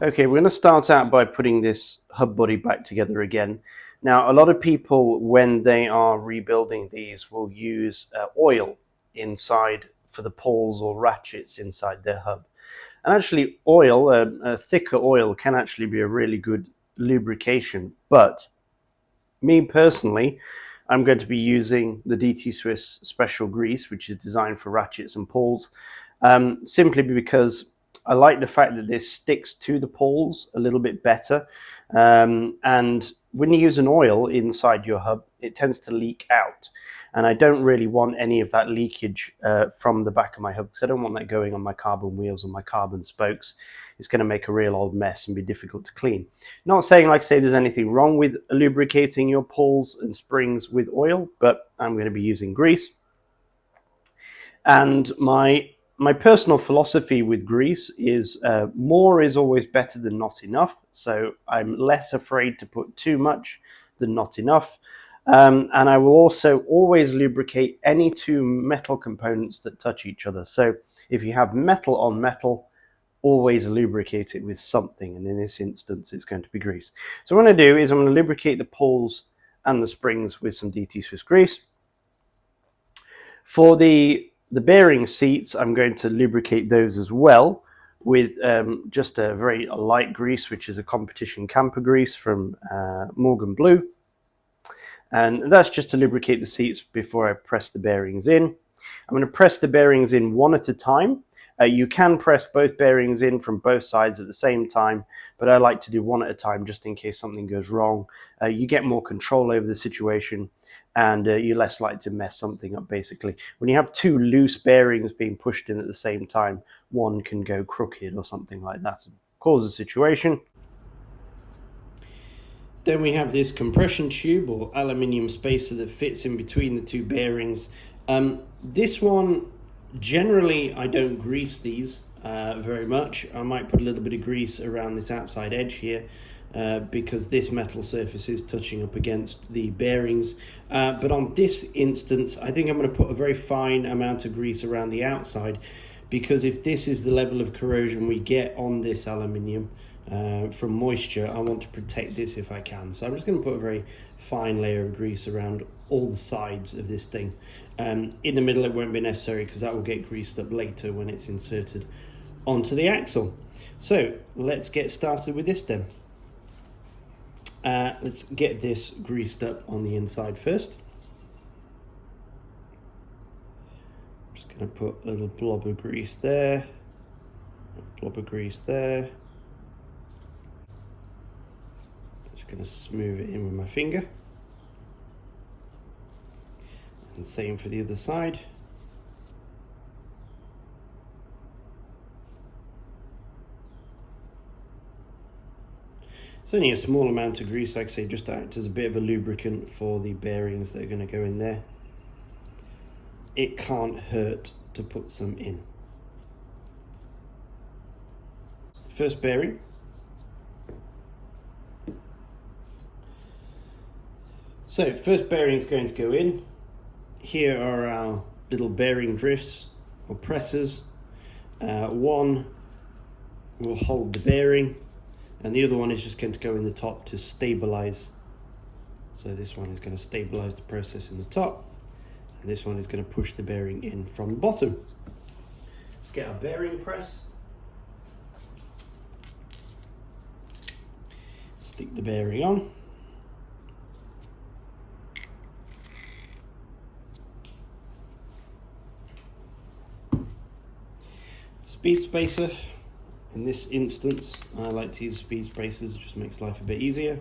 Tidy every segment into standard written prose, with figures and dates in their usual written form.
Okay, we're going to start out by putting this hub body back together again. Now, a lot of people, when they are rebuilding these, will use oil inside for the pawls or ratchets inside their hub. And actually, oil, a thicker oil, can actually be a really good lubrication. But me personally, I'm going to be using the DT Swiss special grease, which is designed for ratchets and pawls, simply because I like the fact that this sticks to the pawls a little bit better. And when you use an oil inside your hub, it tends to leak out. And I don't really want any of that leakage from the back of my hub, because I don't want that going on my carbon wheels or my carbon spokes. It's going to make a real old mess and be difficult to clean. Not saying, like I say, there's anything wrong with lubricating your pawls and springs with oil, but I'm going to be using grease. And my personal philosophy with grease is more is always better than not enough. So I'm less afraid to put too much than not enough. And I will also always lubricate any two metal components that touch each other. So if you have metal on metal, always lubricate it with something. And in this instance, it's going to be grease. So what I'm going to do is I'm going to lubricate the pawls and the springs with some DT Swiss grease. For the bearing seats, I'm going to lubricate those as well with just a very light grease, which is a competition camper grease from Morgan Blue. And that's just to lubricate the seats before I press the bearings in. I'm going to press the bearings in one at a time. You can press both bearings in from both sides at the same time, but I like to do one at a time just in case something goes wrong. You get more control over the situation, and you're less likely to mess something up, basically. When you have two loose bearings being pushed in at the same time, one can go crooked or something like that and cause a situation. Then we have this compression tube or aluminium spacer that fits in between the two bearings. This one, generally, I don't grease these very much. I might put a little bit of grease around this outside edge here because this metal surface is touching up against the bearings. But on this instance, I think I'm going to put a very fine amount of grease around the outside, because if this is the level of corrosion we get on this aluminium from moisture, I want to protect this if I can. So I'm just going to put a very fine layer of grease around all the sides of this thing. In the middle it won't be necessary because that will get greased up later when it's inserted onto the axle. So let's get started with this then. Let's get this greased up on the inside first. I'm just going to put a little blob of grease there, a blob of grease there. Just going to smooth it in with my finger. And same for the other side. It's only a small amount of grease, like I say, just to act as a bit of a lubricant for the bearings that are going to go in there. It can't hurt to put some in. First bearing. So first bearing is going to go in. Here are our little bearing drifts or pressers. One will hold the bearing, and the other one is just going to go in the top to stabilize. So this one is going to stabilize the process in the top, and this one is going to push the bearing in from the bottom. Let's get our bearing press. Stick the bearing on. Speed spacer. In this instance, I like to use speed spacers, it just makes life a bit easier.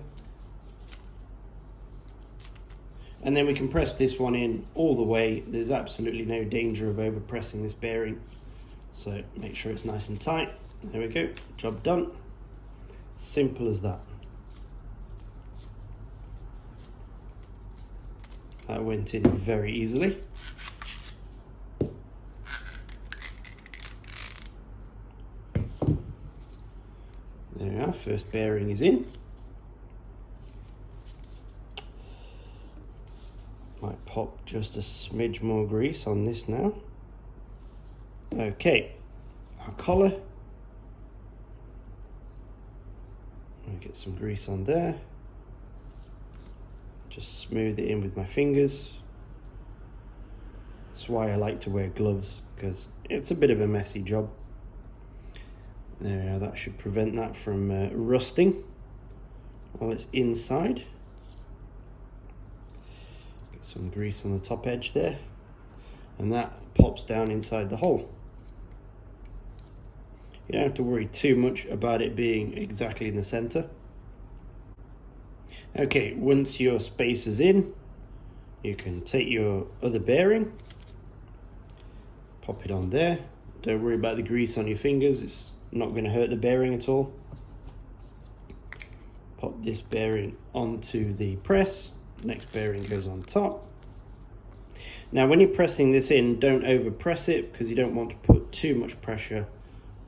And then we can press this one in all the way. There's absolutely no danger of over pressing this bearing. So make sure it's nice and tight. There we go, job done. Simple as that. That went in very easily. There we are, first bearing is in. Might pop just a smidge more grease on this now. Okay, our collar. I'll get some grease on there. Just smooth it in with my fingers. That's why I like to wear gloves, because it's a bit of a messy job. There we are, that should prevent that from rusting while it's inside. Get some grease on the top edge there, and that pops down inside the hole. You don't have to worry too much about it being exactly in the center. Okay, once your space is in, you can take your other bearing, pop it on there. Don't worry about the grease on your fingers, it's not going to hurt the bearing at all. Pop this bearing onto the press, next bearing goes on top. Now when you're pressing this in, don't over press it, because you don't want to put too much pressure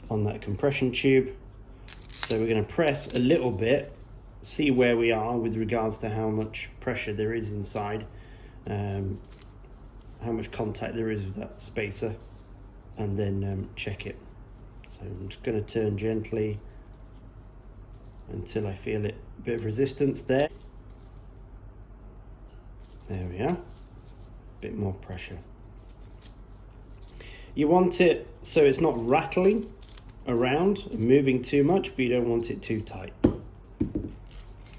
on that compression tube. So we're going to press a little bit, see where we are with regards to how much pressure there is inside, how much contact there is with that spacer, and then check it. So I'm just going to turn gently until I feel it, a bit of resistance there. There we are, a bit more pressure. You want it so it's not rattling around and moving too much, but you don't want it too tight.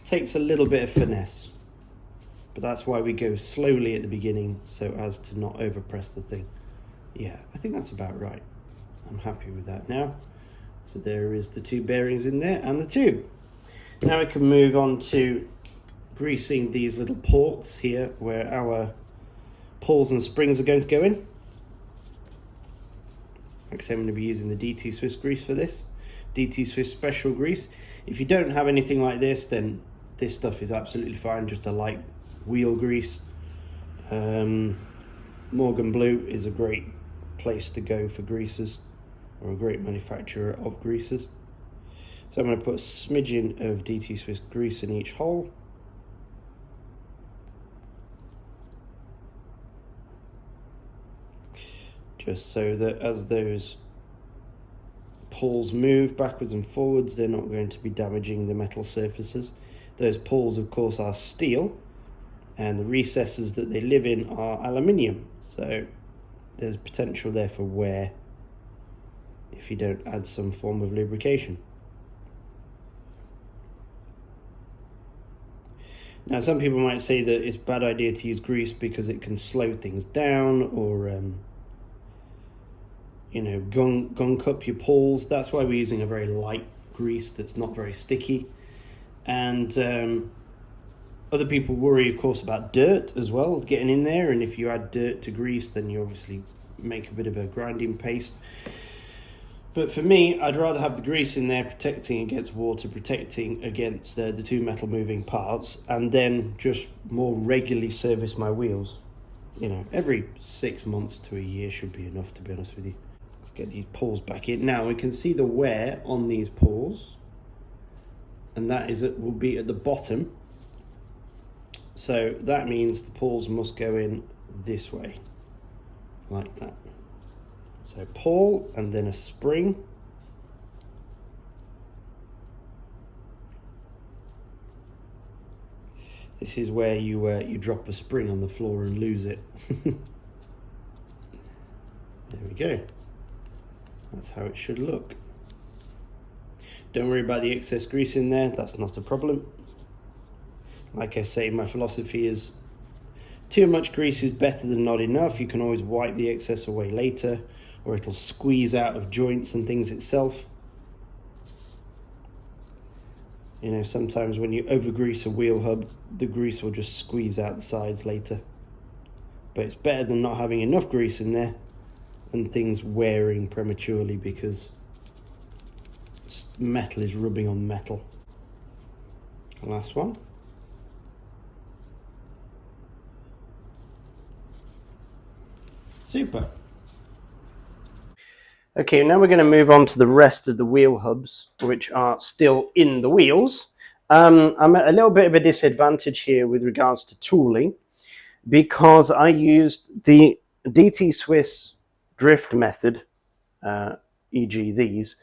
Takes a little bit of finesse, but that's why we go slowly at the beginning, so as to not overpress the thing. Yeah, I think that's about right. I'm happy with that now. So there is the two bearings in there and the tube. Now we can move on to greasing these little ports here where our pulls and springs are going to go in. Like I say, I'm going to be using the DT Swiss grease for this. DT Swiss special grease. If you don't have anything like this, then this stuff is absolutely fine, just a light wheel grease. Morgan Blue is a great place to go for greases, or a great manufacturer of greases. So I'm going to put a smidgen of DT Swiss grease in each hole. Just so that as those pulls move backwards and forwards, they're not going to be damaging the metal surfaces. Those pulls, of course, are steel, and the recesses that they live in are aluminium, so there's potential there for wear if you don't add some form of lubrication. Now, some people might say that it's a bad idea to use grease because it can slow things down, or you know, gunk up your pulls. That's why we're using a very light grease that's not very sticky. And other people worry, of course, about dirt as well getting in there, and if you add dirt to grease, then you obviously make a bit of a grinding paste. But for me, I'd rather have the grease in there protecting against water, protecting against the two metal moving parts, and then just more regularly service my wheels. You know, every 6 months to a year should be enough, to be honest with you. Let's get these pulls back in. Now we can see the wear on these pulls, and that is it will be at the bottom. So that means the pulls must go in this way, like that. So pull and then a spring. This is where you drop a spring on the floor and lose it. There we go. That's how it should look. Don't worry about the excess grease in there, that's not a problem. Like I say, my philosophy is too much grease is better than not enough. You can always wipe the excess away later, or it'll squeeze out of joints and things itself. You know, sometimes when you over grease a wheel hub, the grease will just squeeze out the sides later. But it's better than not having enough grease in there and things wearing prematurely because metal is rubbing on metal. Last one. Super. Okay, now we're going to move on to the rest of the wheel hubs, which are still in the wheels. I'm at a little bit of a disadvantage here with regards to tooling because I used the DT Swiss drift method, e.g. these,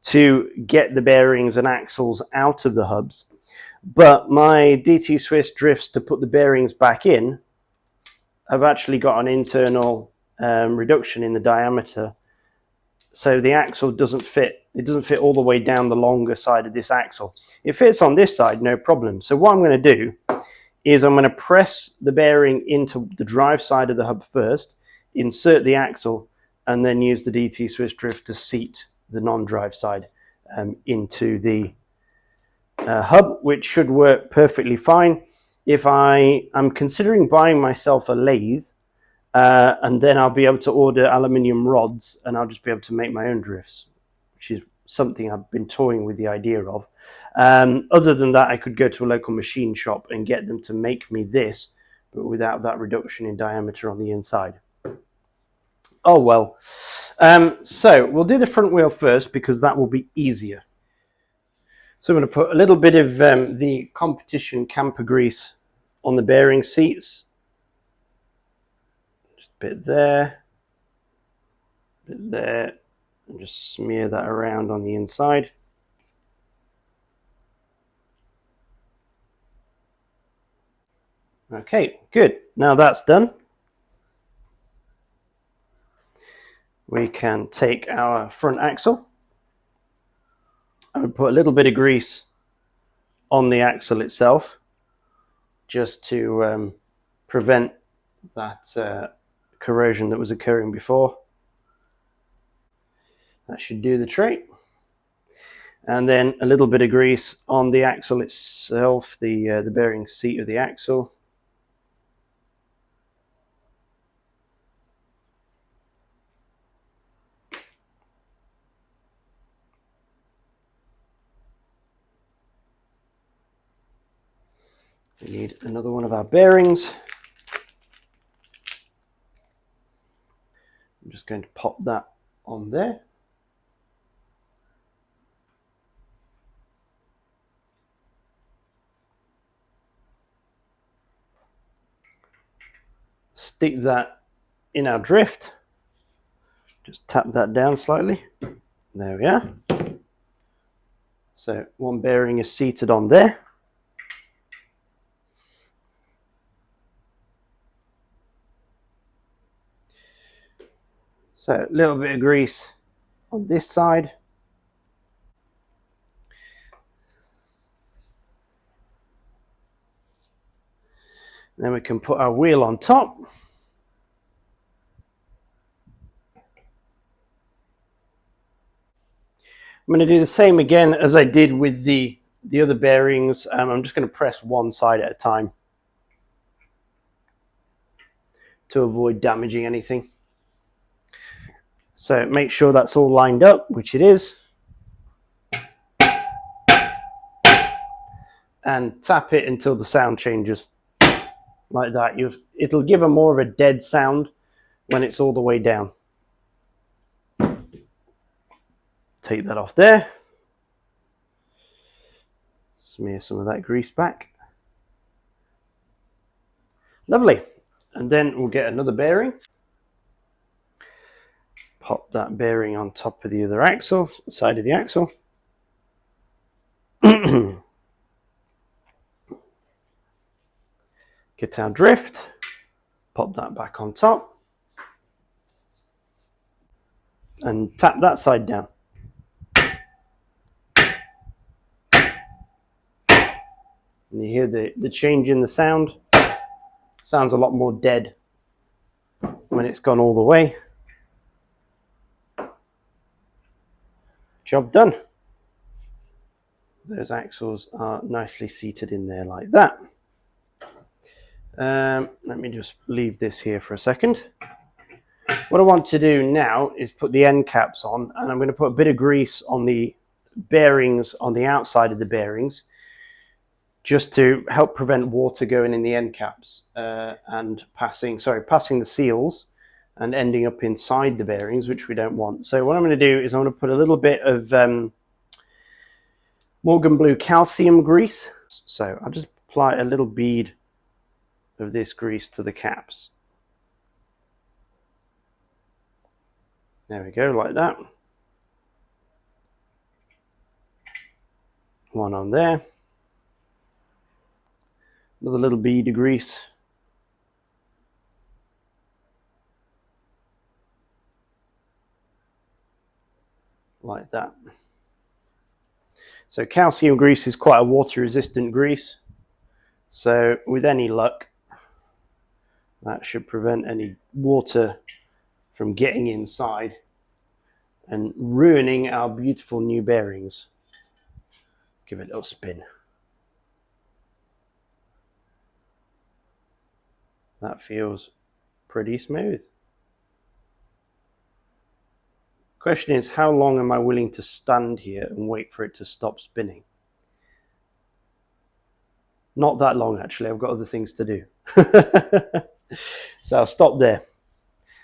to get the bearings and axles out of the hubs. But my DT Swiss drifts to put the bearings back in have actually got an internal reduction in the diameter. So the axle doesn't fit. It doesn't fit all the way down the longer side of this axle. It fits on this side, no problem. So what I'm going to do is I'm going to press the bearing into the drive side of the hub first, insert the axle, and then use the DT Swiss drift to seat the non-drive side into the hub, which should work perfectly fine. If I am considering buying myself a lathe, and then I'll be able to order aluminium rods and I'll just be able to make my own drifts, which is something I've been toying with the idea of. Other than that, I could go to a local machine shop and get them to make me this, but without that reduction in diameter on the inside. Oh well. So we'll do the front wheel first because that will be easier. So I'm going to put a little bit of the competition camper grease on the bearing seats. Just a bit there, and just smear that around on the inside. Okay, good. Now that's done, we can take our front axle and put a little bit of grease on the axle itself just to prevent that corrosion that was occurring before. That should do the trick. And then a little bit of grease on the axle itself, the bearing seat of the axle. We need another one of our bearings. I'm just going to pop that on there. Stick that in our drift. Just tap that down slightly. There we are. So one bearing is seated on there. So a little bit of grease on this side. Then we can put our wheel on top. I'm going to do the same again as I did with the other bearings. I'm just going to press one side at a time to avoid damaging anything. So make sure that's all lined up, which it is. And tap it until the sound changes. Like that. It'll give a more of a dead sound when it's all the way down. Take that off there. Smear some of that grease back. Lovely. And then we'll get another bearing. Pop that bearing on top of the other axle, side of the axle. Get our drift. Pop that back on top. And tap that side down. And you hear the change in the sound. Sounds a lot more dead when it's gone all the way. Job done. Those axles are nicely seated in there like that. Let me just leave this here for a second. What I want to do now is put the end caps on, and I'm going to put a bit of grease on the bearings on the outside of the bearings, just to help prevent water going in the end caps and passing the seals and ending up inside the bearings, which we don't want. So what I'm going to do is I'm going to put a little bit of Morgan Blue calcium grease. So I'll just apply a little bead of this grease to the caps. There we go, like that. One on there. Another little bead of grease. Like that. So calcium grease is quite a water resistant grease. So with any luck, that should prevent any water from getting inside and ruining our beautiful new bearings. Give it a little spin. That feels pretty smooth. Question is, how long am I willing to stand here and wait for it to stop spinning? Not that long, actually. I've got other things to do. So I'll stop there.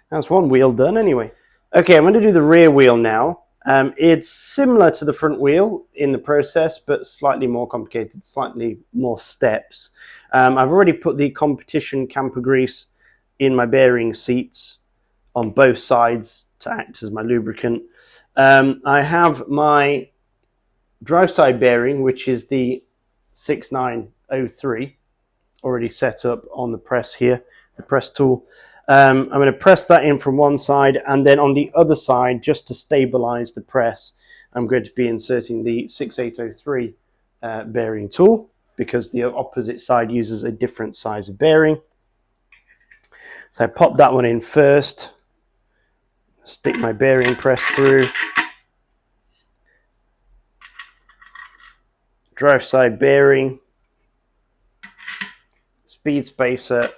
That's one wheel done anyway. Okay, I'm going to do the rear wheel now. It's similar to the front wheel in the process, but slightly more complicated, slightly more steps. I've already put the competition camper grease in my bearing seats on both sides to act as my lubricant. I have my drive side bearing, which is the 6903, already set up on the press here, the press tool. I'm going to press that in from one side, and then on the other side, just to stabilize the press, I'm going to be inserting the 6803 bearing tool, because the opposite side uses a different size of bearing. So I pop that one in first, stick my bearing press through, drive side bearing, speed spacer,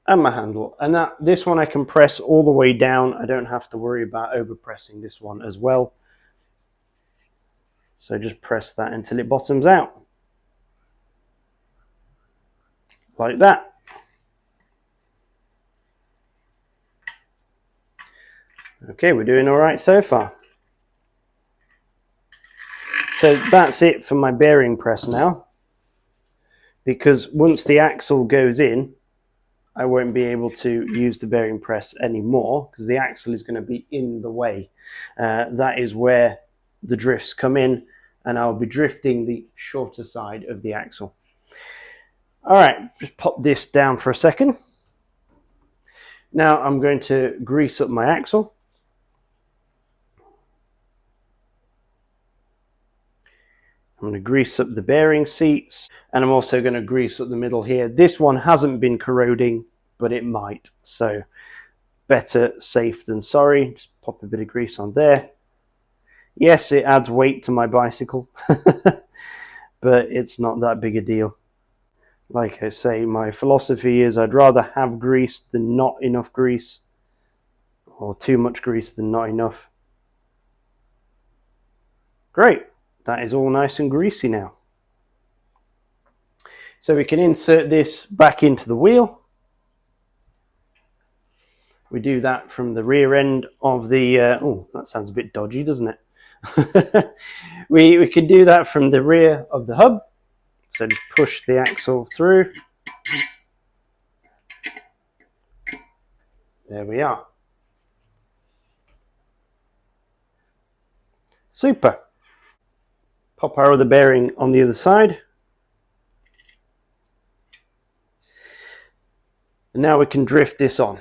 and my handle. And this one I can press all the way down. I don't have to worry about overpressing this one as well. So just press that until it bottoms out. Like that. Okay, we're doing all right so far. So that's it for my bearing press now. Because once the axle goes in, I won't be able to use the bearing press anymore, because the axle is going to be in the way. That is where the drifts come in, and I'll be drifting the shorter side of the axle. All right, just pop this down for a second. Now I'm going to grease up my axle. I'm going to grease up the bearing seats, and I'm also going to grease up the middle here. This one hasn't been corroding, but it might. So better safe than sorry. Just pop a bit of grease on there. Yes, it adds weight to my bicycle, but it's not that big a deal. Like I say, my philosophy is I'd rather have grease than not enough grease, or too much grease than not enough. Great. That is all nice and greasy now. So we can insert this back into the wheel. We do that from the rear end of the, oh, that sounds a bit dodgy, doesn't it? we can do that from the rear of the hub. So just push the axle through. There we are. Super. Pop our other bearing on the other side. And now we can drift this on.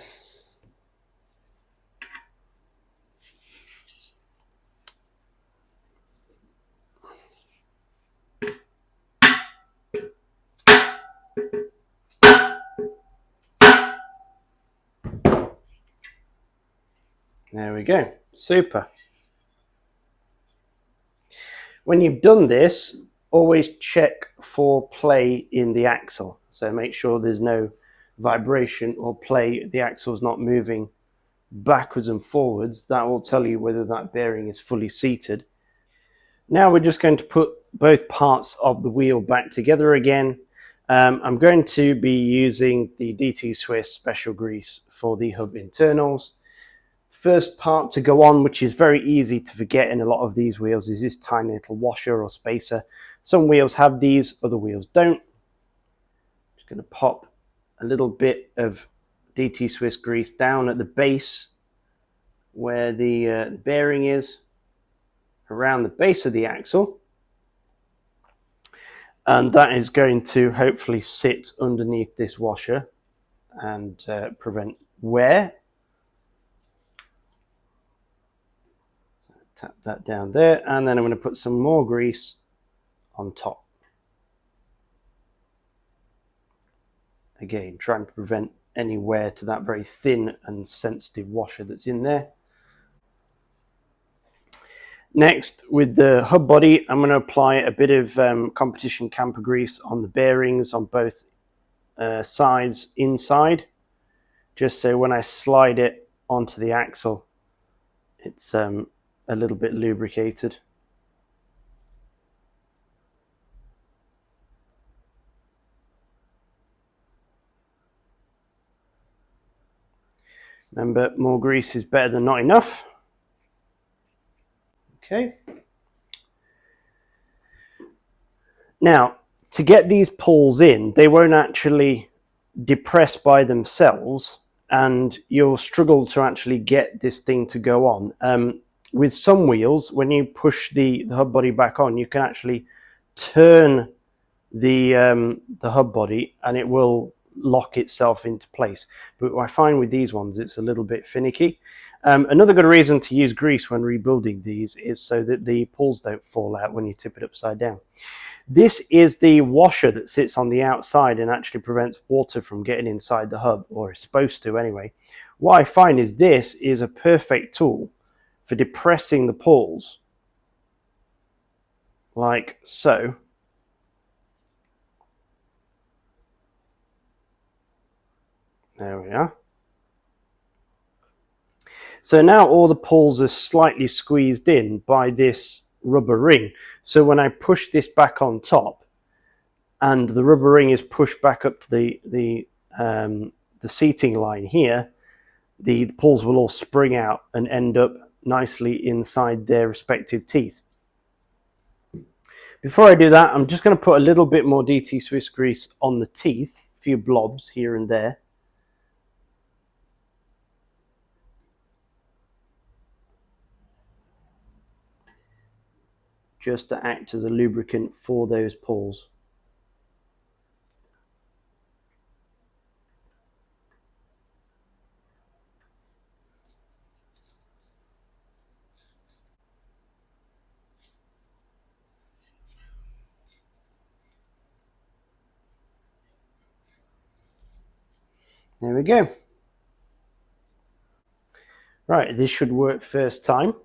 There we go. Super. When you've done this, always check for play in the axle. So make sure there's no vibration or play, the axle's not moving backwards and forwards. That will tell you whether that bearing is fully seated. Now we're just going to put both parts of the wheel back together again. I'm going to be using the DT Swiss special grease for the hub internals. First part to go on, which is very easy to forget in a lot of these wheels, is this tiny little washer or spacer. Some wheels have these, other wheels don't. Just going to pop a little bit of DT Swiss grease down at the base where the bearing is. around the base of the axle, and that is going to hopefully sit underneath this washer and prevent wear. So tap that down there, and then I'm going to put some more grease on top. Again, trying to prevent any wear to that very thin and sensitive washer that's in there. Next, with the hub body, I'm going to apply a bit of competition camper grease on the bearings on both sides inside, just so when I slide it onto the axle, it's a little bit lubricated. Remember, more grease is better than not enough. Okay. Now, to get these pulls in, they won't actually depress by themselves, and you'll struggle to actually get this thing to go on. With some wheels, when you push the hub body back on, you can actually turn the hub body and it will lock itself into place. But I find with these ones, it's a little bit finicky. Another good reason to use grease when rebuilding these is so that the pulls don't fall out when you tip it upside down. This is the washer that sits on the outside and actually prevents water from getting inside the hub, or is supposed to anyway. What I find is this is a perfect tool for depressing the pulls, like so. There we are. So now all the pulls are slightly squeezed in by this rubber ring. So when I push this back on top and the rubber ring is pushed back up to the seating line here, the pulls will all spring out and end up nicely inside their respective teeth. Before I do that, I'm just going to put a little bit more DT Swiss grease on the teeth, a few blobs here and there. Just to act as a lubricant for those pulls. There we go. Right, this should work first time.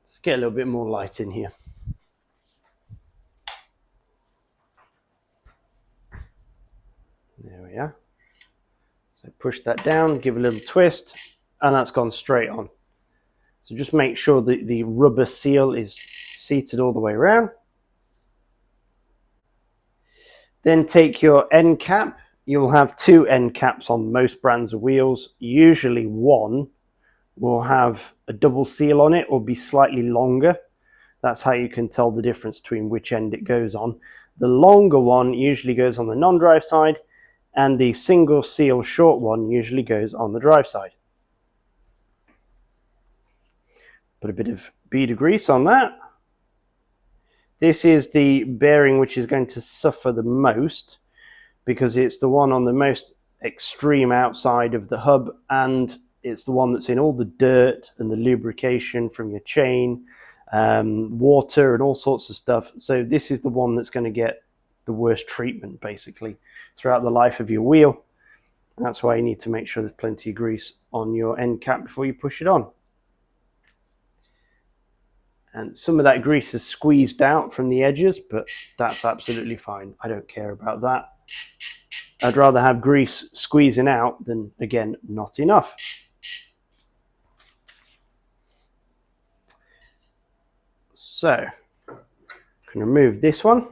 Let's get a little bit more light in here. There we are. So push that down, give a little twist, and that's gone straight on. So just make sure that the rubber seal is seated all the way around. Then take your end cap. You'll have two end caps on most brands of wheels. Usually one will have a double seal on it or be slightly longer. That's how you can tell the difference between which end it goes on. The longer one usually goes on the non-drive side, and the single seal short one usually goes on the drive side. Put a bit of bead of grease on that. This is the bearing which is going to suffer the most because it's the one on the most extreme outside of the hub, and it's the one that's in all the dirt and the lubrication from your chain, water and all sorts of stuff. So this is the one that's going to get the worst treatment basically throughout the life of your wheel. And that's why you need to make sure there's plenty of grease on your end cap before you push it on. And some of that grease is squeezed out from the edges, but that's absolutely fine. I don't care about that. I'd rather have grease squeezing out than, again, not enough. So, I can remove this one.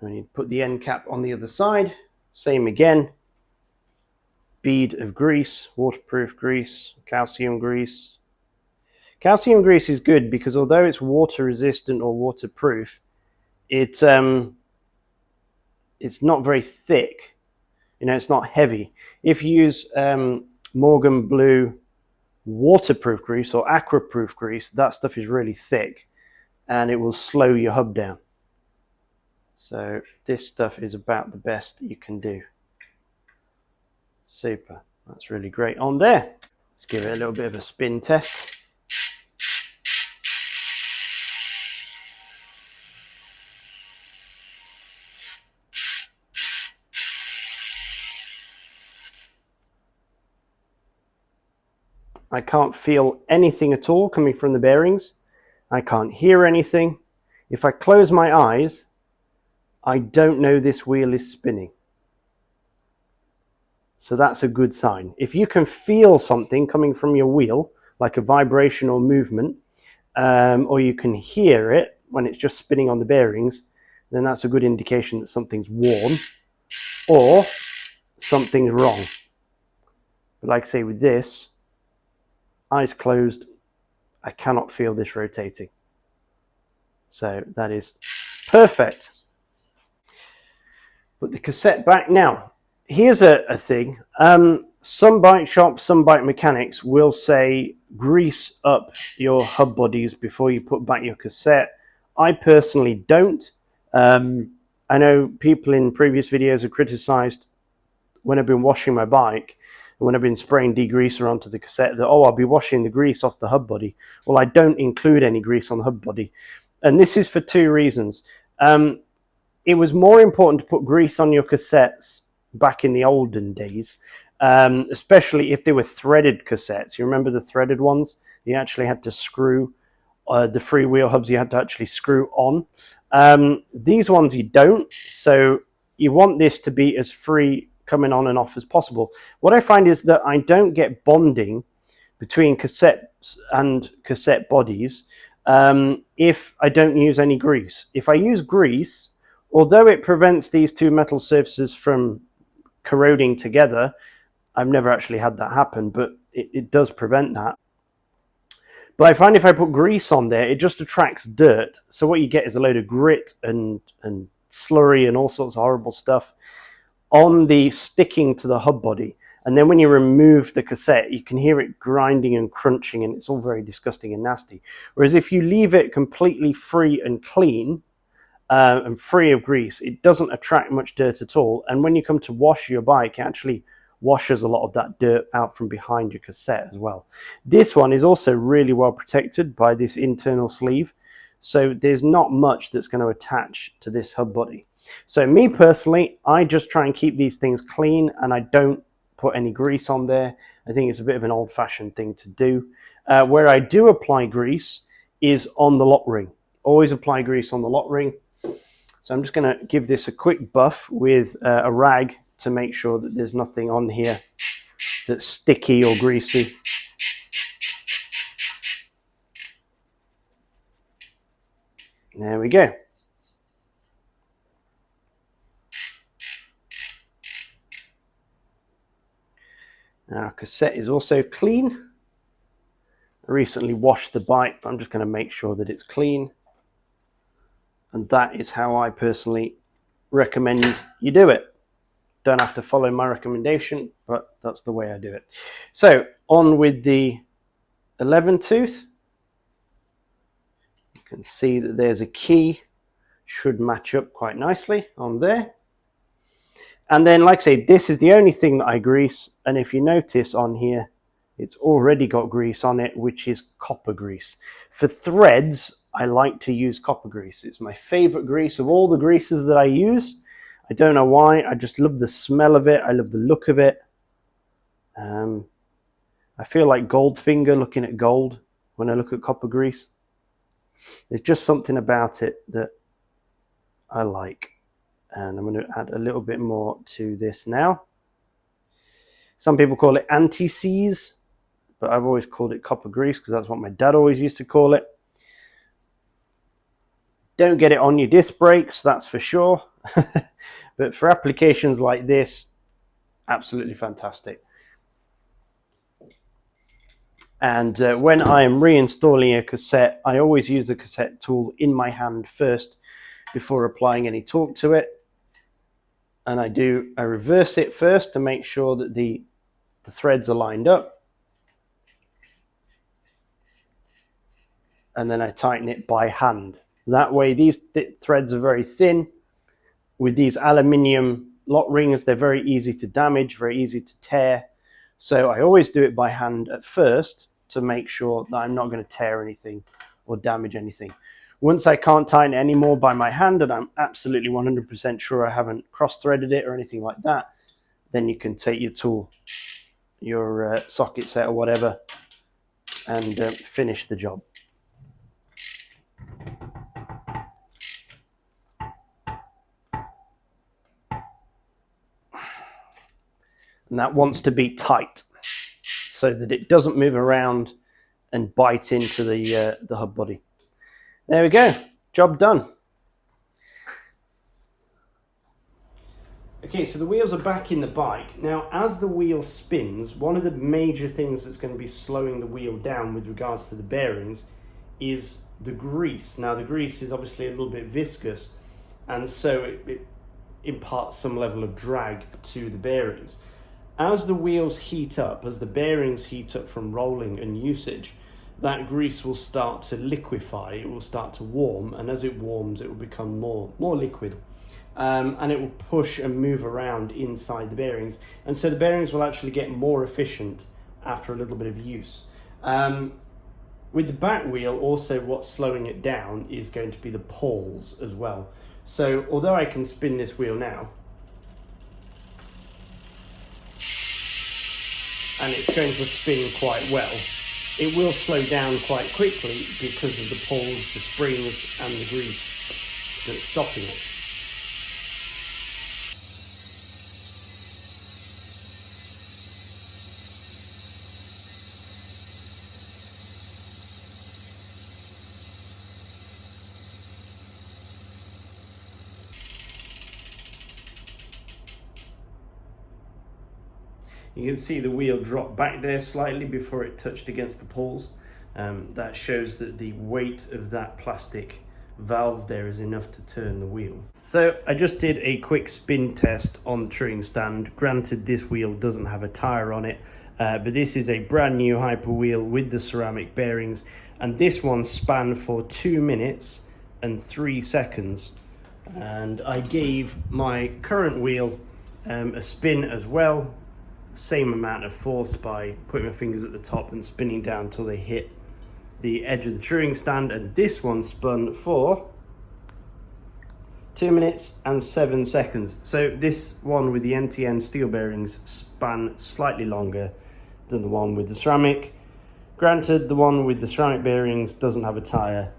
And you put the end cap on the other side. Same again. bead of grease, waterproof grease, calcium grease. Calcium grease is good because although it's water resistant or waterproof, it's not very thick. You know, it's not heavy. If you use Morgan Blue waterproof grease or aquaproof grease, that stuff is really thick and it will slow your hub down. So this stuff is about the best you can do. Super, that's really great on there. Let's give it a little bit of a spin test. I can't feel anything at all coming from the bearings. I can't hear anything. If I close my eyes, I don't know this wheel is spinning. So that's a good sign. If you can feel something coming from your wheel, like a vibration or movement, or you can hear it when it's just spinning on the bearings, then that's a good indication that something's worn or something's wrong. But like I say, with this, eyes closed, I cannot feel this rotating. So that is perfect. Put the cassette back now. Here's a thing. Some bike shops, some bike mechanics will say grease up your hub bodies before you put back your cassette. I personally don't. I know people in previous videos have criticized when I've been washing my bike, when I've been spraying degreaser onto the cassette, that, oh, I'll be washing the grease off the hub body. Well, I don't include any grease on the hub body. And this is for two reasons. It was more important to put grease on your cassettes back in the olden days, especially if they were threaded cassettes. You remember the threaded ones? You actually had to screw the freewheel hubs, you had to actually screw on. These ones you don't, so you want this to be as free coming on and off as possible. What I find is that I don't get bonding between cassettes and cassette bodies if I don't use any grease. If I use grease, although it prevents these two metal surfaces from corroding together, I've never actually had that happen, but it does prevent that. But I find if I put grease on there, it just attracts dirt. So what you get is a load of grit and slurry and all sorts of horrible stuff on the sticking to the hub body. And then when you remove the cassette, you can hear it grinding and crunching, and it's all very disgusting and nasty. Whereas if you leave it completely free and clean, and free of grease, it doesn't attract much dirt at all. And when you come to wash your bike, it actually washes a lot of that dirt out from behind your cassette as well. This one is also really well protected by this internal sleeve, so there's not much that's going to attach to this hub body. So me personally, I just try and keep these things clean, and I don't put any grease on there. I think it's a bit of an old-fashioned thing to do. Where I do apply grease is on the lock ring. Always apply grease on the lock ring. So I'm just going to give this a quick buff with a rag to make sure that there's nothing on here that's sticky or greasy. There we go. Now, cassette is also clean. I recently washed the bike, but I'm just going to make sure that it's clean. And that is how I personally recommend you do it. Don't have to follow my recommendation, but that's the way I do it. So on with the 11 tooth. You can see that there's a key, should match up quite nicely on there. And then, like I say, this is the only thing that I grease. And if you notice on here, it's already got grease on it, which is copper grease. For threads, I like to use copper grease. It's my favorite grease of all the greases that I use. I don't know why. I just love the smell of it. I love the look of it. I feel like Goldfinger looking at gold when I look at copper grease. There's just something about it that I like. And I'm going to add a little bit more to this now. Some people call it anti-seize, but I've always called it copper grease because that's what my dad always used to call it. Don't get it on your disc brakes, that's for sure. But for applications like this, absolutely fantastic. And when I am reinstalling a cassette, I always use the cassette tool in my hand first before applying any torque to it. And I reverse it first to make sure that the threads are lined up. And then I tighten it by hand. That way these threads are very thin. With these aluminium lock rings, they're very easy to damage, very easy to tear. So I always do it by hand at first to make sure that I'm not going to tear anything or damage anything. Once I can't tighten it anymore by my hand and I'm absolutely 100% sure I haven't cross-threaded it or anything like that, then you can take your tool, your socket set or whatever, and finish the job. And that wants to be tight so that it doesn't move around and bite into the hub body. There we go, job done. Okay, so the wheels are back in the bike. Now, as the wheel spins, one of the major things that's going to be slowing the wheel down with regards to the bearings is the grease. Now, the grease is obviously a little bit viscous, and so it imparts some level of drag to the bearings. As the wheels heat up, as the bearings heat up from rolling and usage, that grease will start to liquefy, it will start to warm, and as it warms it will become more liquid, and it will push and move around inside the bearings, and so the bearings will actually get more efficient after a little bit of use. With the back wheel, also what's slowing it down is going to be the pawls as well. So although I can spin this wheel now, and it's going to spin quite well, it will slow down quite quickly because of the pawls, the springs and the grease that's stopping it. You can see the wheel drop back there slightly before it touched against the pawls. That shows that the weight of that plastic valve there is enough to turn the wheel. So I just did a quick spin test on the truing stand. Granted, this wheel doesn't have a tire on it, but this is a brand new hyper wheel with the ceramic bearings, and this one span for 2 minutes and 3 seconds. And I gave my current wheel a spin as well, same amount of force, by putting my fingers at the top and spinning down until they hit the edge of the truing stand, and this one spun for 2 minutes and 7 seconds. So this one with the NTN steel bearings span slightly longer than the one with the ceramic. Granted, the one with the ceramic bearings doesn't have a tire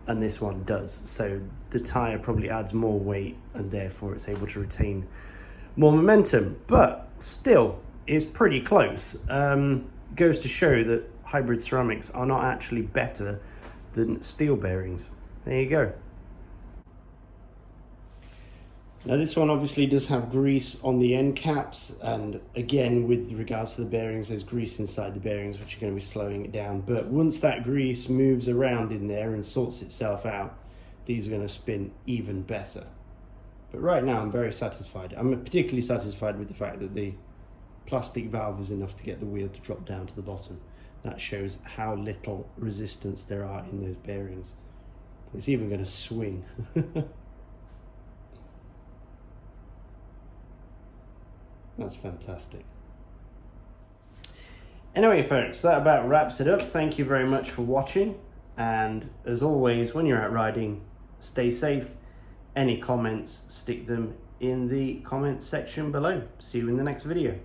and this one does, so the tire probably adds more weight and therefore it's able to retain more momentum, but still is pretty close. Goes to show that hybrid ceramics are not actually better than steel bearings. There you go. Now this one obviously does have grease on the end caps, and again with regards to the bearings, there's grease inside the bearings which are going to be slowing it down, but once that grease moves around in there and sorts itself out, these are going to spin even better. But right now I'm very satisfied. I'm particularly satisfied with the fact that the plastic valve is enough to get the wheel to drop down to the bottom. That shows how little resistance there are in those bearings. It's even going to swing. That's fantastic. Anyway folks, that about wraps it up. Thank you very much for watching, and as always, when you're out riding, stay safe. Any comments, stick them in the comments section below. See you in the next video.